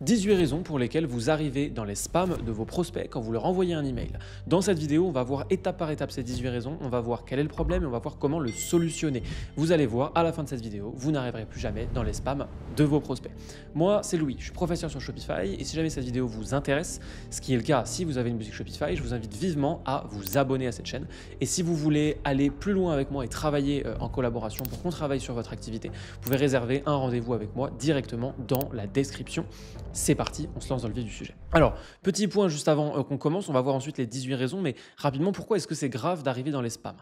18 raisons pour lesquelles vous arrivez dans les spams de vos prospects quand vous leur envoyez un email. Dans cette vidéo, on va voir étape par étape ces 18 raisons, on va voir quel est le problème et on va voir comment le solutionner. Vous allez voir, à la fin de cette vidéo, vous n'arriverez plus jamais dans les spams de vos prospects. Moi, c'est Louis, je suis professeur sur Shopify et si jamais cette vidéo vous intéresse, ce qui est le cas si vous avez une boutique Shopify, je vous invite vivement à vous abonner à cette chaîne. Et si vous voulez aller plus loin avec moi et travailler en collaboration pour qu'on travaille sur votre activité, vous pouvez réserver un rendez-vous avec moi directement dans la description. C'est parti, on se lance dans le vif du sujet. Alors, petit point juste avant qu'on commence, on va voir ensuite les 18 raisons, mais rapidement, pourquoi est-ce que c'est grave d'arriver dans les spams?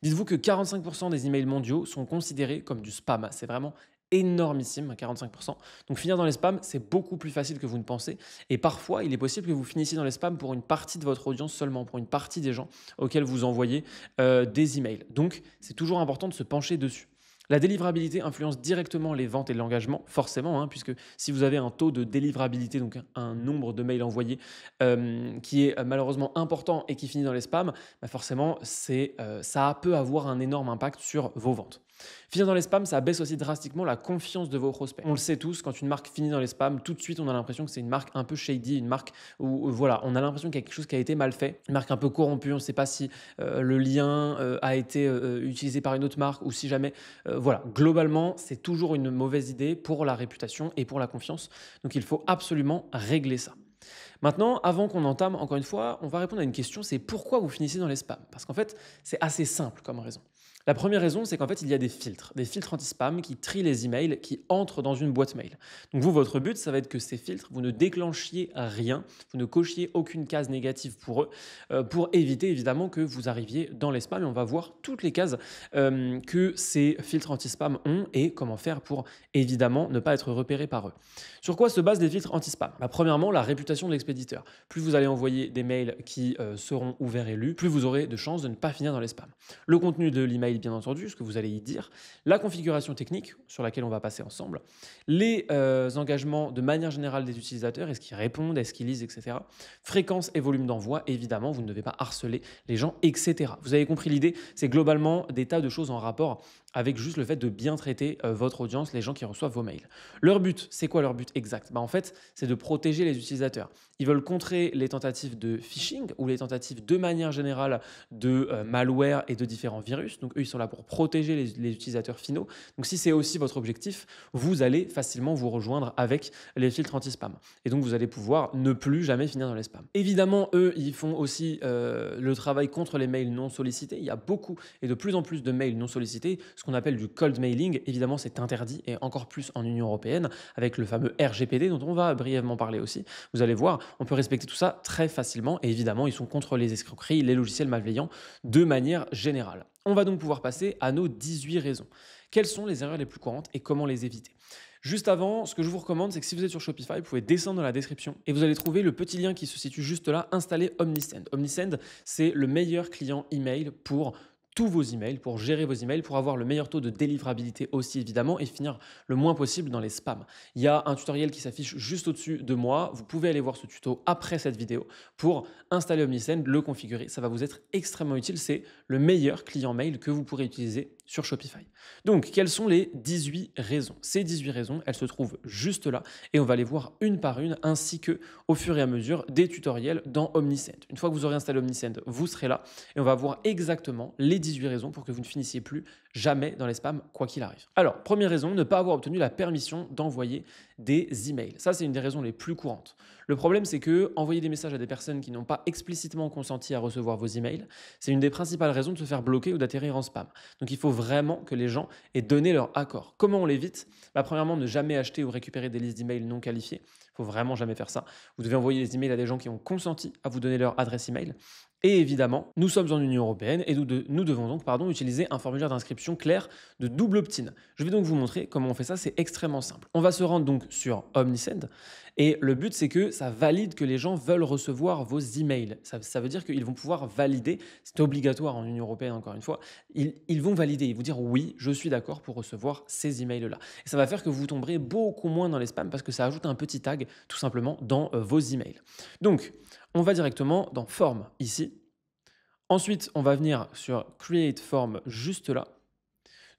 Dites-vous que 45% des emails mondiaux sont considérés comme du spam. C'est vraiment énormissime, 45%. Donc finir dans les spams, c'est beaucoup plus facile que vous ne pensez. Et parfois, il est possible que vous finissiez dans les spams pour une partie de votre audience seulement, pour une partie des gens auxquels vous envoyez des emails. Donc, c'est toujours important de se pencher dessus. La délivrabilité influence directement les ventes et l'engagement, forcément, puisque si vous avez un taux de délivrabilité, donc un nombre de mails envoyés qui est malheureusement important et qui finit dans les spams, bah forcément, ça peut avoir un énorme impact sur vos ventes. Finir dans les spams, ça baisse aussi drastiquement la confiance de vos prospects. On le sait tous, quand une marque finit dans les spams, tout de suite, on a l'impression que c'est une marque un peu shady, une marque où voilà, on a l'impression qu'il y a quelque chose qui a été mal fait, une marque un peu corrompue, on ne sait pas si le lien a été utilisé par une autre marque ou si jamais voilà, globalement, c'est toujours une mauvaise idée pour la réputation et pour la confiance. Donc, il faut absolument régler ça. Maintenant, avant qu'on entame, encore une fois, on va répondre à une question, c'est pourquoi vous finissez dans les spams? Parce qu'en fait, c'est assez simple comme raison. La première raison, c'est qu'en fait, il y a des filtres anti-spam qui trient les emails qui entrent dans une boîte mail. Donc vous, votre but, ça va être que ces filtres, vous ne déclenchiez rien, vous ne cochiez aucune case négative pour eux, pour éviter évidemment que vous arriviez dans les spams. Et on va voir toutes les cases que ces filtres anti-spam ont et comment faire pour évidemment ne pas être repéré par eux. Sur quoi se basent les filtres anti-spam? Premièrement, la réputation de l'expéditeur. Plus vous allez envoyer des mails qui seront ouverts et lus, plus vous aurez de chances de ne pas finir dans les spams. Le contenu de l'email, bien entendu, ce que vous allez y dire, la configuration technique sur laquelle on va passer ensemble, les engagements de manière générale des utilisateurs, est-ce qu'ils répondent, est-ce qu'ils lisent, etc. Fréquence et volume d'envoi, évidemment, vous ne devez pas harceler les gens, etc. Vous avez compris l'idée, c'est globalement des tas de choses en rapport avec juste le fait de bien traiter votre audience, les gens qui reçoivent vos mails. Leur but, c'est quoi leur but exact? En fait, c'est de protéger les utilisateurs. Ils veulent contrer les tentatives de phishing ou les tentatives de manière générale de malware et de différents virus. Donc eux, ils sont là pour protéger les utilisateurs finaux. Donc si c'est aussi votre objectif, vous allez facilement vous rejoindre avec les filtres anti-spam. Et donc vous allez pouvoir ne plus jamais finir dans les spams. Évidemment, eux, ils font aussi le travail contre les mails non sollicités. Il y a beaucoup et de plus en plus de mails non sollicités, ce qu'on appelle du cold mailing. Évidemment, c'est interdit et encore plus en Union européenne avec le fameux RGPD dont on va brièvement parler aussi. Vous allez voir, on peut respecter tout ça très facilement et évidemment, ils sont contre les escroqueries, les logiciels malveillants de manière générale. On va donc pouvoir passer à nos 18 raisons. Quelles sont les erreurs les plus courantes et comment les éviter? Juste avant, ce que je vous recommande, c'est que si vous êtes sur Shopify, vous pouvez descendre dans la description et vous allez trouver le petit lien qui se situe juste là, installer Omnisend. Omnisend, c'est le meilleur client email pour tous vos emails, pour gérer vos emails, pour avoir le meilleur taux de délivrabilité aussi évidemment et finir le moins possible dans les spams. Il y a un tutoriel qui s'affiche juste au-dessus de moi. Vous pouvez aller voir ce tuto après cette vidéo pour installer Omnisend, le configurer. Ça va vous être extrêmement utile. C'est le meilleur client mail que vous pourrez utiliser sur Shopify. Donc, quelles sont les 18 raisons? Ces 18 raisons, elles se trouvent juste là et on va les voir une par une ainsi que au fur et à mesure des tutoriels dans Omnisend. Une fois que vous aurez installé Omnisend, vous serez là et on va voir exactement les 18 raisons pour que vous ne finissiez plus jamais dans les spams, quoi qu'il arrive. Alors, première raison, ne pas avoir obtenu la permission d'envoyer des emails. Ça, c'est une des raisons les plus courantes. Le problème, c'est que envoyer des messages à des personnes qui n'ont pas explicitement consenti à recevoir vos emails, c'est une des principales raisons de se faire bloquer ou d'atterrir en spam. Donc, il faut vraiment que les gens aient donné leur accord. Comment on l'évite? Premièrement, ne jamais acheter ou récupérer des listes d'emails non qualifiées. Il faut vraiment jamais faire ça. Vous devez envoyer des emails à des gens qui ont consenti à vous donner leur adresse email. Et évidemment, nous sommes en Union européenne et nous devons donc utiliser un formulaire d'inscription clair de double opt-in. Je vais donc vous montrer comment on fait ça, c'est extrêmement simple. On va se rendre donc sur Omnisend et le but c'est que ça valide que les gens veulent recevoir vos emails. Ça veut dire qu'ils vont pouvoir valider, c'est obligatoire en Union européenne encore une fois, ils vont valider, ils vont dire oui, je suis d'accord pour recevoir ces emails-là. Et ça va faire que vous tomberez beaucoup moins dans les spams parce que ça ajoute un petit tag tout simplement dans vos emails. Donc, on va directement dans Forme ici. Ensuite, on va venir sur Create Form juste là.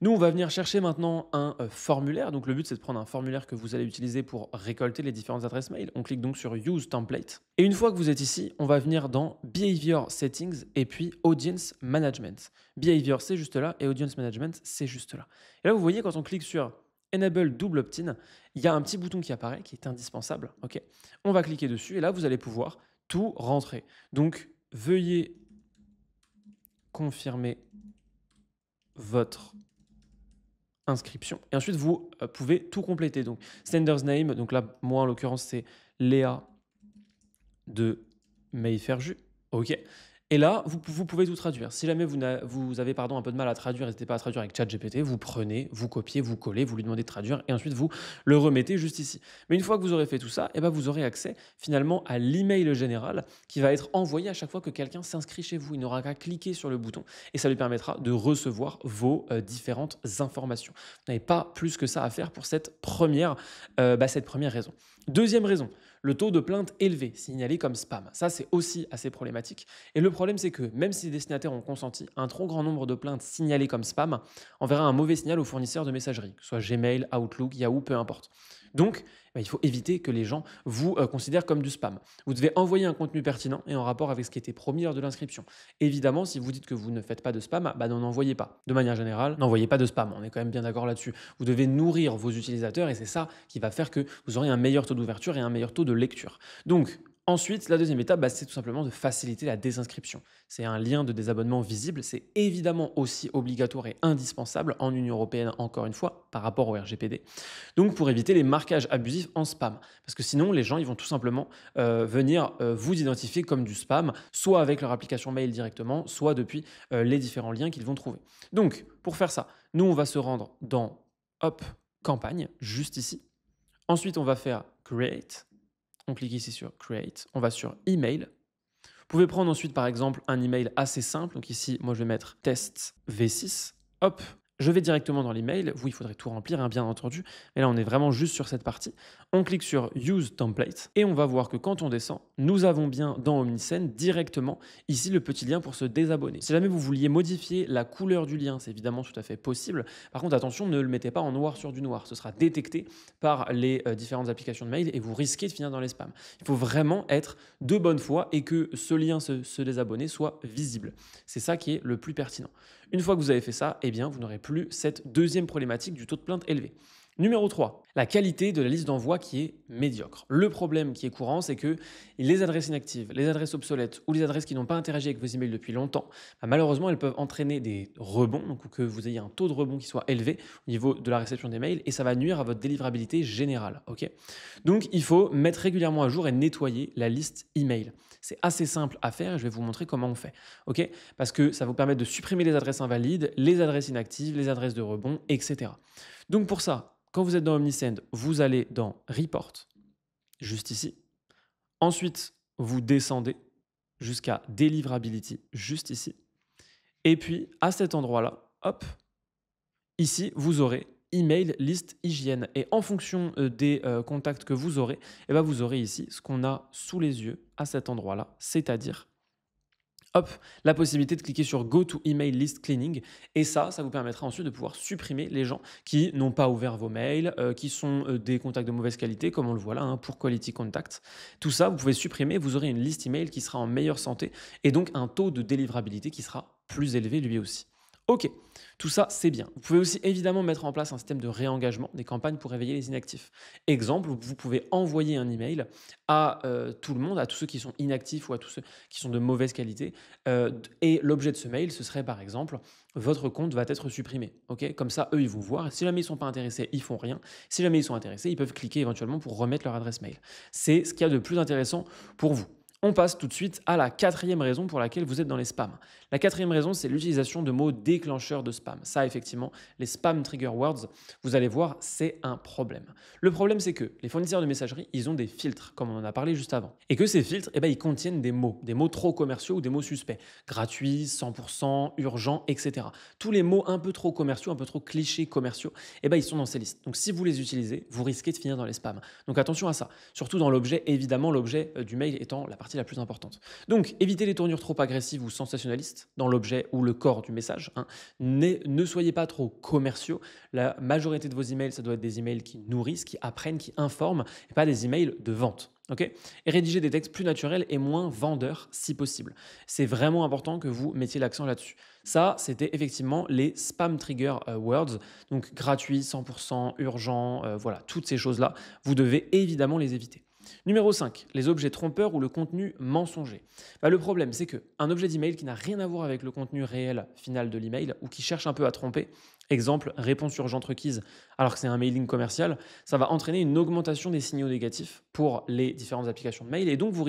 Nous, on va venir chercher maintenant un formulaire. Donc, le but, c'est de prendre un formulaire que vous allez utiliser pour récolter les différentes adresses mail. On clique donc sur Use Template. Et une fois que vous êtes ici, on va venir dans Behavior Settings et puis Audience Management. Behavior, c'est juste là et Audience Management, c'est juste là. Et là, vous voyez, quand on clique sur Enable Double Opt-in, il y a un petit bouton qui apparaît qui est indispensable. Ok, on va cliquer dessus et là, vous allez pouvoir tout rentrer. Donc, veuillez confirmer votre inscription. Et ensuite, vous pouvez tout compléter. Donc, sender's name, donc là, moi, en l'occurrence, c'est Léa de Mayferjus. OK. Et là, vous pouvez tout traduire. Si jamais vous avez un peu de mal à traduire, n'hésitez pas à traduire avec ChatGPT, vous prenez, vous copiez, vous collez, vous lui demandez de traduire et ensuite vous le remettez juste ici. Mais une fois que vous aurez fait tout ça, vous aurez accès finalement à l'email général qui va être envoyé à chaque fois que quelqu'un s'inscrit chez vous. Il n'aura qu'à cliquer sur le bouton et ça lui permettra de recevoir vos différentes informations. Vous n'avez pas plus que ça à faire pour cette première raison. Deuxième raison, le taux de plainte élevé, signalé comme spam. Ça, c'est aussi assez problématique. Et le problème, c'est que même si les destinataires ont consenti, un trop grand nombre de plaintes signalées comme spam enverra un mauvais signal aux fournisseurs de messagerie, que ce soit Gmail, Outlook, Yahoo, peu importe. Donc, il faut éviter que les gens vous considèrent comme du spam. Vous devez envoyer un contenu pertinent et en rapport avec ce qui était promis lors de l'inscription. Évidemment, si vous dites que vous ne faites pas de spam, n'en envoyez pas. De manière générale, n'envoyez pas de spam. On est quand même bien d'accord là-dessus. Vous devez nourrir vos utilisateurs et c'est ça qui va faire que vous aurez un meilleur taux d'ouverture et un meilleur taux de lecture. Donc, ensuite, la deuxième étape, c'est tout simplement de faciliter la désinscription. C'est un lien de désabonnement visible. C'est évidemment aussi obligatoire et indispensable en Union européenne, encore une fois, par rapport au RGPD. Donc, pour éviter les marquages abusifs en spam. Parce que sinon, les gens ils vont tout simplement venir vous identifier comme du spam, soit avec leur application mail directement, soit depuis les différents liens qu'ils vont trouver. Donc, pour faire ça, nous, on va se rendre dans campagne, juste ici. Ensuite, on va faire Create. On clique ici sur Create, on va sur Email. Vous pouvez prendre ensuite par exemple un email assez simple. Donc ici, moi je vais mettre test V6. Hop, je vais directement dans l'email. Vous, il faudrait tout remplir, bien entendu. Mais là, on est vraiment juste sur cette partie. On clique sur Use Template et on va voir que quand on descend, nous avons bien dans Omnisend directement ici le petit lien pour se désabonner. Si jamais vous vouliez modifier la couleur du lien, c'est évidemment tout à fait possible. Par contre, attention, ne le mettez pas en noir sur du noir. Ce sera détecté par les différentes applications de mail et vous risquez de finir dans les spams. Il faut vraiment être de bonne foi et que ce lien se désabonner soit visible. C'est ça qui est le plus pertinent. Une fois que vous avez fait ça, vous n'aurez plus cette deuxième problématique du taux de plainte élevé. Numéro 3, la qualité de la liste d'envoi qui est médiocre. Le problème qui est courant, c'est que les adresses inactives, les adresses obsolètes ou les adresses qui n'ont pas interagi avec vos emails depuis longtemps, malheureusement, elles peuvent entraîner des rebonds, donc que vous ayez un taux de rebond qui soit élevé au niveau de la réception des mails et ça va nuire à votre délivrabilité générale. Donc, il faut mettre régulièrement à jour et nettoyer la liste email. C'est assez simple à faire et je vais vous montrer comment on fait. Parce que ça vous permet de supprimer les adresses invalides, les adresses inactives, les adresses de rebond, etc. Donc pour ça, quand vous êtes dans Omnisend, vous allez dans Report, juste ici. Ensuite, vous descendez jusqu'à Deliverability, juste ici. Et puis, à cet endroit-là, hop, ici, vous aurez Email List Hygiène. Et en fonction des contacts que vous aurez, vous aurez ici ce qu'on a sous les yeux à cet endroit-là, c'est-à-dire la possibilité de cliquer sur Go to Email List Cleaning. Et ça vous permettra ensuite de pouvoir supprimer les gens qui n'ont pas ouvert vos mails, qui sont des contacts de mauvaise qualité, comme on le voit là, pour Quality Contact. Tout ça, vous pouvez supprimer, vous aurez une liste email qui sera en meilleure santé et donc un taux de délivrabilité qui sera plus élevé lui aussi. Ok, tout ça, c'est bien. Vous pouvez aussi évidemment mettre en place un système de réengagement des campagnes pour réveiller les inactifs. Exemple, vous pouvez envoyer un email à tout le monde, à tous ceux qui sont inactifs ou à tous ceux qui sont de mauvaise qualité. Et l'objet de ce mail, ce serait par exemple, votre compte va être supprimé. Comme ça, eux, ils vont voir. Si jamais ils ne sont pas intéressés, ils ne font rien. Si jamais ils sont intéressés, ils peuvent cliquer éventuellement pour remettre leur adresse mail. C'est ce qu'il y a de plus intéressant pour vous. On passe tout de suite à la quatrième raison pour laquelle vous êtes dans les spams. La quatrième raison, c'est l'utilisation de mots déclencheurs de spam. Ça, effectivement, les spam trigger words, vous allez voir, c'est un problème. Le problème, c'est que les fournisseurs de messagerie, ils ont des filtres, comme on en a parlé juste avant. Et que ces filtres, ils contiennent des mots trop commerciaux ou des mots suspects. Gratuit, 100%, urgent, etc. Tous les mots un peu trop commerciaux, un peu trop clichés commerciaux, ils sont dans ces listes. Donc, si vous les utilisez, vous risquez de finir dans les spams. Donc, attention à ça. Surtout dans l'objet, évidemment, l'objet du mail étant la partie partie la plus importante. Donc, évitez les tournures trop agressives ou sensationnalistes dans l'objet ou le corps du message, hein. Ne soyez pas trop commerciaux. La majorité de vos emails, ça doit être des emails qui nourrissent, qui apprennent, qui informent, et pas des emails de vente. Okay, et rédiger des textes plus naturels et moins vendeurs si possible. C'est vraiment important que vous mettiez l'accent là-dessus. Ça, c'était effectivement les spam trigger words, donc gratuit, 100%, urgent, voilà, toutes ces choses-là, vous devez évidemment les éviter. Numéro 5, les objets trompeurs ou le contenu mensonger. Le problème, c'est qu'un objet d'email qui n'a rien à voir avec le contenu réel final de l'email ou qui cherche un peu à tromper, exemple, réponse urgente requise alors que c'est un mailing commercial, ça va entraîner une augmentation des signaux négatifs pour les différentes applications de mail et donc vous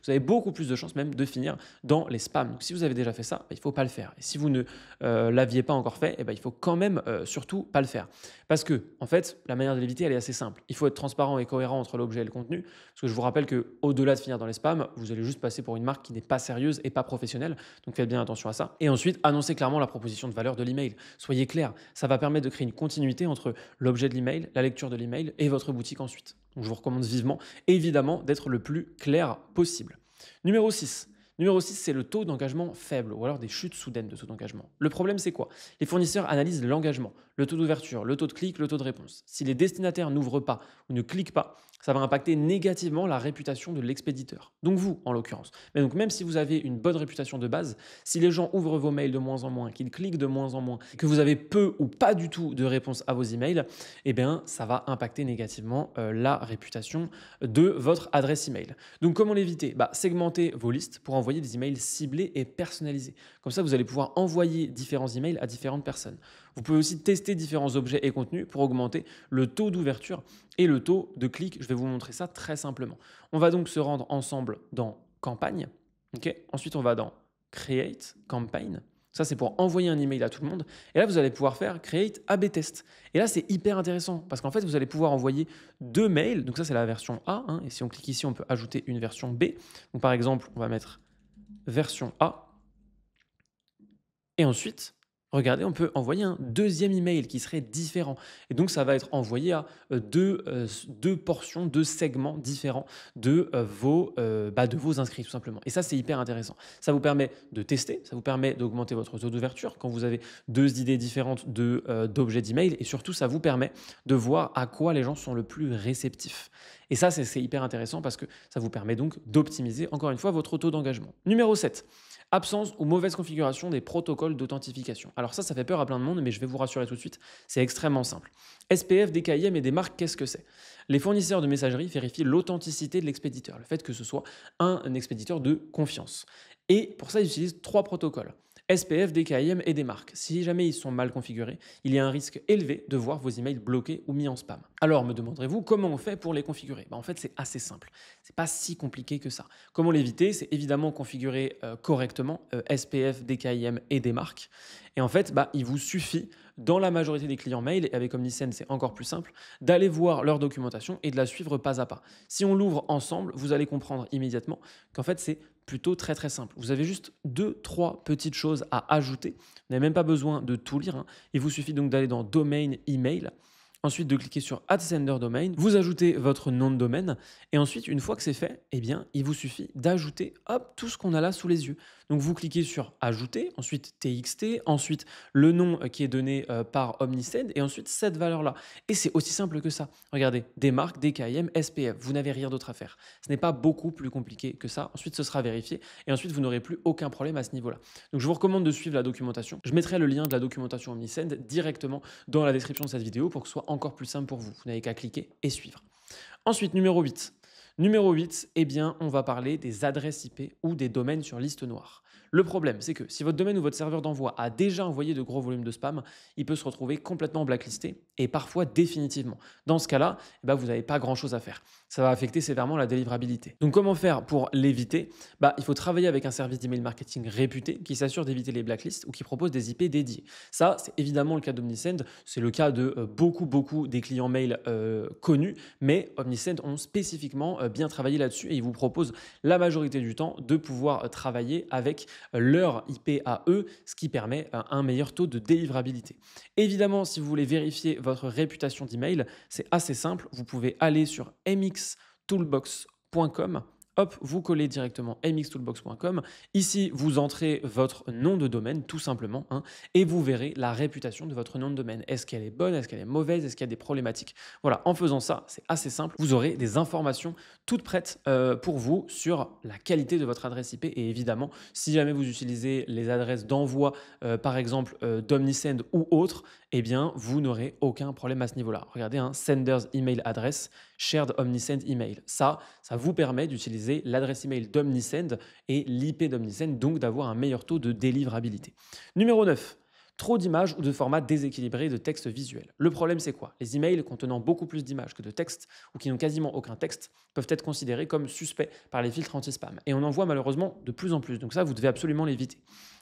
avez beaucoup plus de chances même de finir dans les spams. Donc si vous avez déjà fait ça, il ne faut pas le faire. Et si vous ne l'aviez pas encore fait, il faut quand même surtout pas le faire. Parce que, en fait, la manière de l'éviter, elle est assez simple. Il faut être transparent et cohérent entre l'objet et le contenu. Parce que je vous rappelle qu'au-delà de finir dans les spams, vous allez juste passer pour une marque qui n'est pas sérieuse et pas professionnelle. Donc faites bien attention à ça. Et ensuite, annoncez clairement la proposition de valeur de l'email. Soyez clair. Ça va permettre de créer une continuité entre l'objet de l'email, la lecture de l'email et votre boutique ensuite. Donc je vous recommande vivement, évidemment, d'être le plus clair possible. Numéro 6. Numéro 6, c'est le taux d'engagement faible ou alors des chutes soudaines de taux d'engagement. Le problème, c'est quoi? Les fournisseurs analysent l'engagement, le taux d'ouverture, le taux de clic, le taux de réponse. Si les destinataires n'ouvrent pas ou ne cliquent pas, ça va impacter négativement la réputation de l'expéditeur. Donc vous, en l'occurrence. Mais donc même si vous avez une bonne réputation de base, si les gens ouvrent vos mails de moins en moins, qu'ils cliquent de moins en moins, que vous avez peu ou pas du tout de réponses à vos emails, eh bien, ça va impacter négativement la réputation de votre adresse email. Donc comment l'éviter? Segmentez vos listes pour envoyer des emails ciblés et personnalisés. Comme ça, vous allez pouvoir envoyer différents emails à différentes personnes. Vous pouvez aussi tester différents objets et contenus pour augmenter le taux d'ouverture et le taux de clic. Je vais vous montrer ça très simplement. On va donc se rendre ensemble dans Campagne. Okay. Ensuite, on va dans Create Campaign. Ça, c'est pour envoyer un email à tout le monde. Et là, vous allez pouvoir faire Create AB Test. Et là, c'est hyper intéressant parce qu'en fait, vous allez pouvoir envoyer 2 mails. Donc ça, c'est la version A. Hein. Et si on clique ici, on peut ajouter une version B. Donc par exemple, on va mettre version A. Et ensuite, regardez, on peut envoyer un deuxième email qui serait différent. Et donc, ça va être envoyé à deux portions, 2 segments différents de vos inscrits, tout simplement. Et ça, c'est hyper intéressant. Ça vous permet de tester, ça vous permet d'augmenter votre taux d'ouverture quand vous avez 2 idées différentes d'objets d'email. Et surtout, ça vous permet de voir à quoi les gens sont le plus réceptifs. Et ça, c'est hyper intéressant parce que ça vous permet donc d'optimiser, encore une fois, votre taux d'engagement. Numéro 7. Absence ou mauvaise configuration des protocoles d'authentification. Alors ça fait peur à plein de monde, mais je vais vous rassurer tout de suite, c'est extrêmement simple. SPF, DKIM et des marques, qu'est-ce que c'est? Les fournisseurs de messagerie vérifient l'authenticité de l'expéditeur, le fait que ce soit un expéditeur de confiance. Et pour ça, ils utilisent 3 protocoles. SPF, DKIM et des marques. Si jamais ils sont mal configurés, il y a un risque élevé de voir vos emails bloqués ou mis en spam. Alors me demanderez-vous comment on fait pour les configurer? En fait, c'est assez simple. C'est pas si compliqué que ça. Comment l'éviter? C'est évidemment configurer correctement SPF, DKIM et des marques. Et en fait, il vous suffit, dans la majorité des clients mail, et avec Omnisend, c'est encore plus simple, d'aller voir leur documentation et de la suivre pas à pas. Si on l'ouvre ensemble, vous allez comprendre immédiatement qu'en fait, c'est plutôt très très simple. Vous avez juste 2-3 petites choses à ajouter. Vous n'avez même pas besoin de tout lire. Il vous suffit donc d'aller dans Domain Email. Ensuite, de cliquer sur Add Sender Domain, vous ajoutez votre nom de domaine et ensuite, une fois que c'est fait, il vous suffit d'ajouter tout ce qu'on a là sous les yeux. Donc, vous cliquez sur Ajouter, ensuite TXT, ensuite le nom qui est donné par Omnisend et ensuite cette valeur-là. Et c'est aussi simple que ça. Regardez, des marques, DKIM, SPF, vous n'avez rien d'autre à faire. Ce n'est pas beaucoup plus compliqué que ça. Ensuite, ce sera vérifié et ensuite, vous n'aurez plus aucun problème à ce niveau-là. Donc, je vous recommande de suivre la documentation. Je mettrai le lien de la documentation Omnisend directement dans la description de cette vidéo pour que ce soit encore plus simple pour vous. Vous n'avez qu'à cliquer et suivre. Ensuite, numéro 8. Numéro 8, on va parler des adresses IP ou des domaines sur liste noire. Le problème, c'est que si votre domaine ou votre serveur d'envoi a déjà envoyé de gros volumes de spam, il peut se retrouver complètement blacklisté et parfois définitivement. Dans ce cas-là, vous n'avez pas grand-chose à faire. Ça va affecter sévèrement la délivrabilité. Donc, comment faire pour l'éviter? Il faut travailler avec un service d'email marketing réputé qui s'assure d'éviter les blacklists ou qui propose des IP dédiés. Ça, c'est évidemment le cas d'Omnisend. C'est le cas de beaucoup des clients mail connus, mais Omnisend ont spécifiquement bien travaillé là-dessus et ils vous proposent la majorité du temps de pouvoir travailler avec leur IP à eux, ce qui permet un meilleur taux de délivrabilité. Évidemment, si vous voulez vérifier votre réputation d'email, c'est assez simple. Vous pouvez aller sur mxtoolbox.com. hop, vous collez directement mxtoolbox.com. Ici, vous entrez votre nom de domaine, tout simplement, hein, et vous verrez la réputation de votre nom de domaine. Est-ce qu'elle est bonne? Est-ce qu'elle est mauvaise? Est-ce qu'il y a des problématiques? Voilà, en faisant ça, c'est assez simple. Vous aurez des informations toutes prêtes pour vous sur la qualité de votre adresse IP. Et évidemment, si jamais vous utilisez les adresses d'envoi, par exemple d'Omnisend ou autre, eh bien, vous n'aurez aucun problème à ce niveau-là. Regardez, hein, Sender's Email Address, Shared Omnisend Email. Ça vous permet d'utiliser l'adresse email d'Omnisend et l'IP d'Omnisend, donc d'avoir un meilleur taux de délivrabilité. Numéro 9. Trop d'images ou de formats déséquilibrés de texte visuel. Le problème, c'est quoi? Les emails contenant beaucoup plus d'images que de texte ou qui n'ont quasiment aucun texte peuvent être considérés comme suspects par les filtres anti-spam. Et on en voit malheureusement de plus en plus. Donc ça, vous devez absolument l'éviter.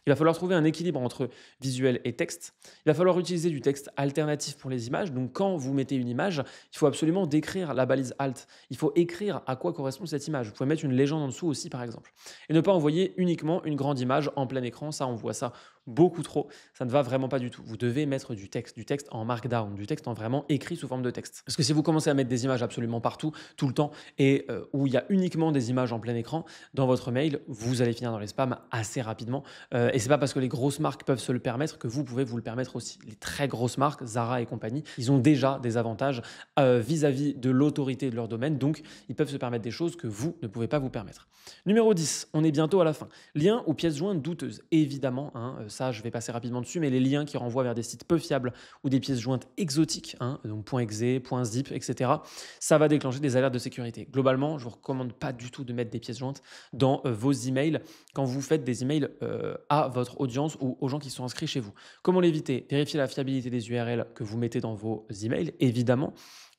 Il va falloir trouver un équilibre entre visuel et texte. Il va falloir utiliser du texte alternatif pour les images. Donc quand vous mettez une image, il faut absolument décrire la balise alt. Il faut écrire à quoi correspond cette image. Vous pouvez mettre une légende en dessous aussi, par exemple. Et ne pas envoyer uniquement une grande image en plein écran. Ça, on voit ça beaucoup trop. Ça ne va vraiment pas du tout. Vous devez mettre du texte en markdown, du texte en vraiment écrit sous forme de texte. Parce que si vous commencez à mettre des images absolument partout, tout le temps, et où il y a uniquement des images en plein écran, dans votre mail, vous allez finir dans les spams assez rapidement. Et c'est pas parce que les grosses marques peuvent se le permettre que vous pouvez vous le permettre aussi. Les très grosses marques, Zara et compagnie, ils ont déjà des avantages vis-à-vis de l'autorité de leur domaine, donc ils peuvent se permettre des choses que vous ne pouvez pas vous permettre. Numéro 10, on est bientôt à la fin. Liens ou pièces jointes douteuses. Évidemment, hein, ça je vais passer rapidement dessus, mais les liens qui renvoient vers des sites peu fiables ou des pièces jointes exotiques, hein, donc .exe, .zip, etc., ça va déclencher des alertes de sécurité. Globalement, je ne vous recommande pas du tout de mettre des pièces jointes dans vos emails quand vous faites des emails à votre audience ou aux gens qui sont inscrits chez vous. Comment l'éviter? Vérifier la fiabilité des URL que vous mettez dans vos emails, évidemment,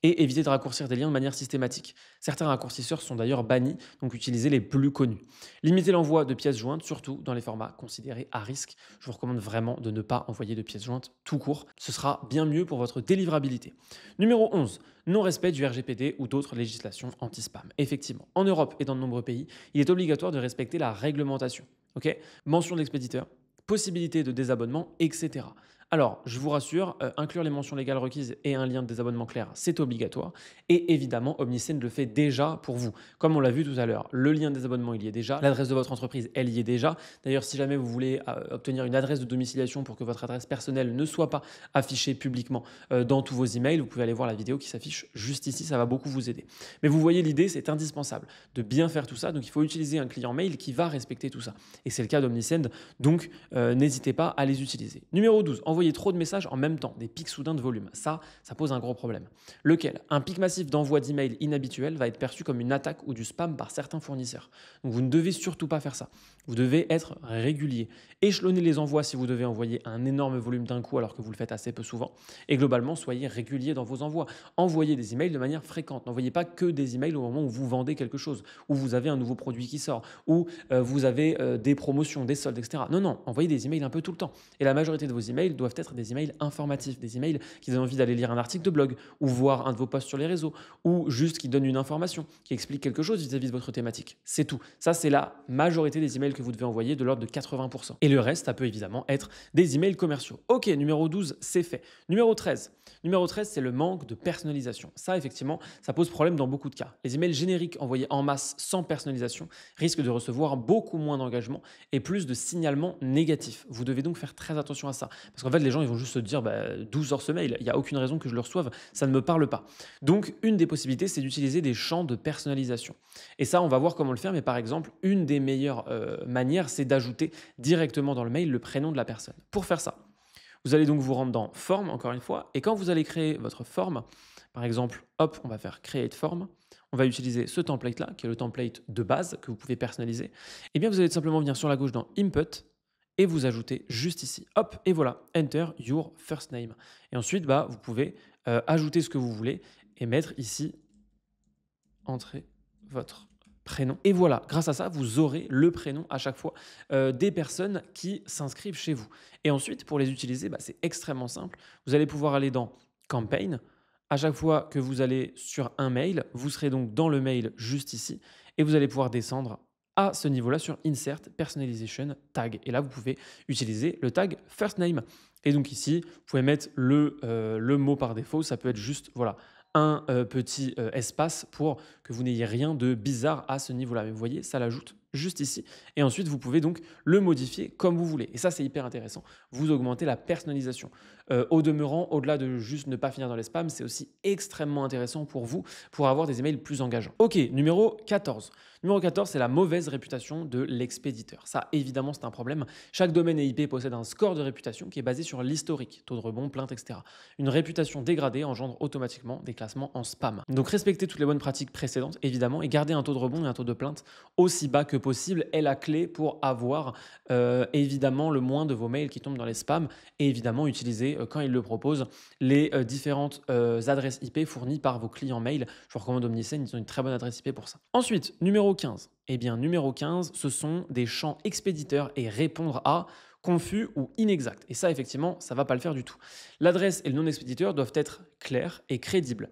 et éviter de raccourcir des liens de manière systématique. Certains raccourcisseurs sont d'ailleurs bannis, donc utilisez les plus connus. Limitez l'envoi de pièces jointes, surtout dans les formats considérés à risque. Je vous recommande vraiment de ne pas envoyer de pièces jointes tout court. Ce sera bien mieux pour votre délivrabilité. Numéro 11. Non-respect du RGPD ou d'autres législations anti-spam. Effectivement, en Europe et dans de nombreux pays, il est obligatoire de respecter la réglementation. Okay, mention de l'expéditeur, possibilité de désabonnement, etc. Alors, je vous rassure, inclure les mentions légales requises et un lien de désabonnement clair, c'est obligatoire. Et évidemment, Omnisend le fait déjà pour vous. Comme on l'a vu tout à l'heure, le lien de désabonnement, il y est déjà. L'adresse de votre entreprise, elle y est déjà. D'ailleurs, si jamais vous voulez obtenir une adresse de domiciliation pour que votre adresse personnelle ne soit pas affichée publiquement dans tous vos emails, vous pouvez aller voir la vidéo qui s'affiche juste ici, ça va beaucoup vous aider. Mais vous voyez l'idée, c'est indispensable de bien faire tout ça. Donc, il faut utiliser un client mail qui va respecter tout ça. Et c'est le cas d'Omnisend, donc n'hésitez pas à les utiliser. Numéro 12, envoyer trop de messages en même temps, des pics soudains de volume. Ça pose un gros problème. Lequel? Un pic massif d'envoi d'emails inhabituel va être perçu comme une attaque ou du spam par certains fournisseurs. Donc vous ne devez surtout pas faire ça. Vous devez être régulier. Échelonnez les envois si vous devez envoyer un énorme volume d'un coup alors que vous le faites assez peu souvent. Et globalement, soyez régulier dans vos envois. Envoyez des emails de manière fréquente. N'envoyez pas que des emails au moment où vous vendez quelque chose, où vous avez un nouveau produit qui sort, où vous avez des promotions, des soldes, etc. Non, envoyez des emails un peu tout le temps. Et la majorité de vos emails doivent être des emails informatifs, des emails qui donnent envie d'aller lire un article de blog ou voir un de vos posts sur les réseaux ou juste qui donnent une information, qui explique quelque chose vis-à-vis de votre thématique. C'est tout. Ça, c'est la majorité des emails que vous devez envoyer, de l'ordre de 80%. Et le reste, ça peut évidemment être des emails commerciaux. Ok, numéro 12, c'est fait. Numéro 13. Numéro 13, c'est le manque de personnalisation. Ça, effectivement, ça pose problème dans beaucoup de cas. Les emails génériques envoyés en masse sans personnalisation risquent de recevoir beaucoup moins d'engagement et plus de signalements négatifs. Vous devez donc faire très attention à ça. Parce qu'en fait, les gens ils vont juste se dire 12 heures ce mail, il n'y a aucune raison que je le reçoive, ça ne me parle pas. Donc, une des possibilités, c'est d'utiliser des champs de personnalisation. Et ça, on va voir comment le faire, mais par exemple, une des meilleures manières, c'est d'ajouter directement dans le mail le prénom de la personne. Pour faire ça, vous allez donc vous rendre dans Forme, encore une fois, et quand vous allez créer votre forme, par exemple, hop, on va faire Create Form, on va utiliser ce template-là, qui est le template de base que vous pouvez personnaliser, et bien vous allez tout simplement venir sur la gauche dans Input, et vous ajoutez juste ici. Hop, et voilà, Enter your first name. Et ensuite, vous pouvez ajouter ce que vous voulez et mettre ici, entrez votre prénom. Et voilà, grâce à ça, vous aurez le prénom à chaque fois des personnes qui s'inscrivent chez vous. Et ensuite, pour les utiliser, c'est extrêmement simple. Vous allez pouvoir aller dans Campaign. À chaque fois que vous allez sur un mail, vous serez donc dans le mail juste ici et vous allez pouvoir descendre à ce niveau-là sur Insert Personalization Tag. Et là, vous pouvez utiliser le tag First Name. Et donc ici, vous pouvez mettre le mot par défaut. Ça peut être juste, voilà, un petit espace pour que vous n'ayez rien de bizarre à ce niveau-là. Mais vous voyez, ça l'ajoute juste ici. Et ensuite, vous pouvez donc le modifier comme vous voulez. Et ça, c'est hyper intéressant. Vous augmentez la personnalisation. Au demeurant, au-delà de juste ne pas finir dans les spams, c'est aussi extrêmement intéressant pour vous pour avoir des emails plus engageants. Ok, numéro 14. Numéro 14, c'est la mauvaise réputation de l'expéditeur. Ça, évidemment, c'est un problème. Chaque domaine et IP possède un score de réputation qui est basé sur l'historique, taux de rebond, plainte, etc. Une réputation dégradée engendre automatiquement des classements en spam. Donc, respectez toutes les bonnes pratiques précédentes, évidemment, et garder un taux de rebond et un taux de plainte aussi bas que possible est la clé pour avoir évidemment le moins de vos mails qui tombent dans les spams et évidemment utiliser, quand ils le proposent, les différentes adresses IP fournies par vos clients mail. Je vous recommande Omnisend, ils ont une très bonne adresse IP pour ça. Ensuite, numéro 15. Eh bien, numéro 15, ce sont des champs expéditeurs et répondre à confus ou inexact. Et ça, effectivement, ça ne va pas le faire du tout. L'adresse et le nom d'expéditeur doivent être clairs et crédibles.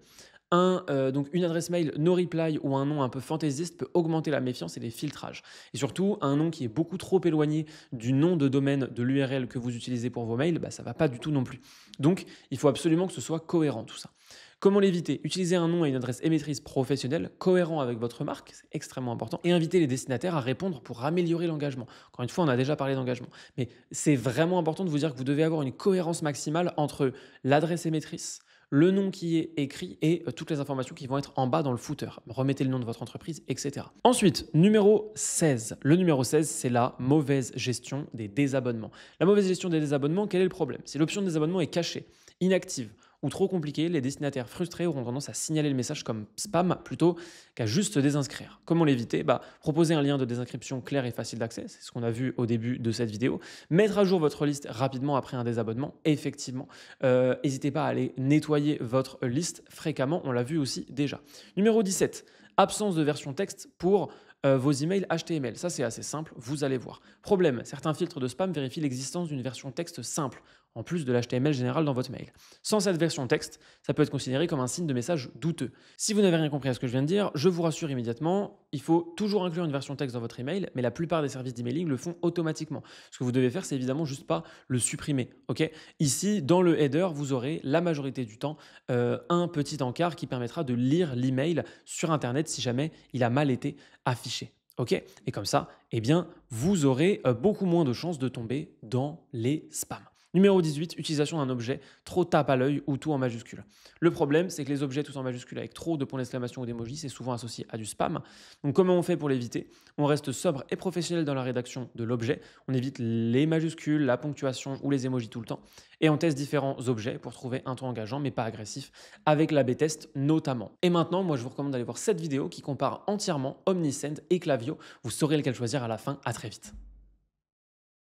Donc une adresse mail no reply ou un nom un peu fantaisiste peut augmenter la méfiance et les filtrages. Et surtout, un nom qui est beaucoup trop éloigné du nom de domaine de l'URL que vous utilisez pour vos mails, ça ne va pas du tout non plus. Donc, il faut absolument que ce soit cohérent tout ça. Comment l'éviter? Utilisez un nom et une adresse émettrice professionnelle cohérent avec votre marque, c'est extrêmement important, et invitez les destinataires à répondre pour améliorer l'engagement. Encore une fois, on a déjà parlé d'engagement, mais c'est vraiment important de vous dire que vous devez avoir une cohérence maximale entre l'adresse émettrice, le nom qui est écrit et toutes les informations qui vont être en bas dans le footer. Remettez le nom de votre entreprise, etc. Ensuite, numéro 16. Le numéro 16, c'est la mauvaise gestion des désabonnements. La mauvaise gestion des désabonnements, quel est le problème? Si l'option de désabonnement est cachée, inactive ou trop compliquée, les destinataires frustrés auront tendance à signaler le message comme spam plutôt qu'à juste se désinscrire. Comment l'éviter? Proposer un lien de désinscription clair et facile d'accès, c'est ce qu'on a vu au début de cette vidéo. Mettre à jour votre liste rapidement après un désabonnement, effectivement. N'hésitez pas à aller nettoyer votre liste fréquemment, on l'a vu aussi déjà. Numéro 17, absence de version texte pour vos emails HTML. Ça, c'est assez simple, vous allez voir. Problème, certains filtres de spam vérifient l'existence d'une version texte simple, en plus de l'HTML général dans votre mail. Sans cette version texte, ça peut être considéré comme un signe de message douteux. Si vous n'avez rien compris à ce que je viens de dire, je vous rassure immédiatement, il faut toujours inclure une version texte dans votre email, mais la plupart des services d'emailing le font automatiquement. Ce que vous devez faire, c'est évidemment juste pas le supprimer. Okay? Ici, dans le header, vous aurez la majorité du temps un petit encart qui permettra de lire l'email sur Internet si jamais il a mal été affiché. Okay? Et comme ça, eh bien, vous aurez beaucoup moins de chances de tomber dans les spams. Numéro 18, utilisation d'un objet trop tape à l'œil ou tout en majuscule. Le problème, c'est que les objets tout en majuscule avec trop de points d'exclamation ou d'emojis, c'est souvent associé à du spam. Donc comment on fait pour l'éviter? On reste sobre et professionnel dans la rédaction de l'objet. On évite les majuscules, la ponctuation ou les emojis tout le temps. Et on teste différents objets pour trouver un ton engageant mais pas agressif, avec l'A/B test notamment. Et maintenant, moi je vous recommande d'aller voir cette vidéo qui compare entièrement Omnisend et Klaviyo. Vous saurez lequel choisir à la fin. À très vite.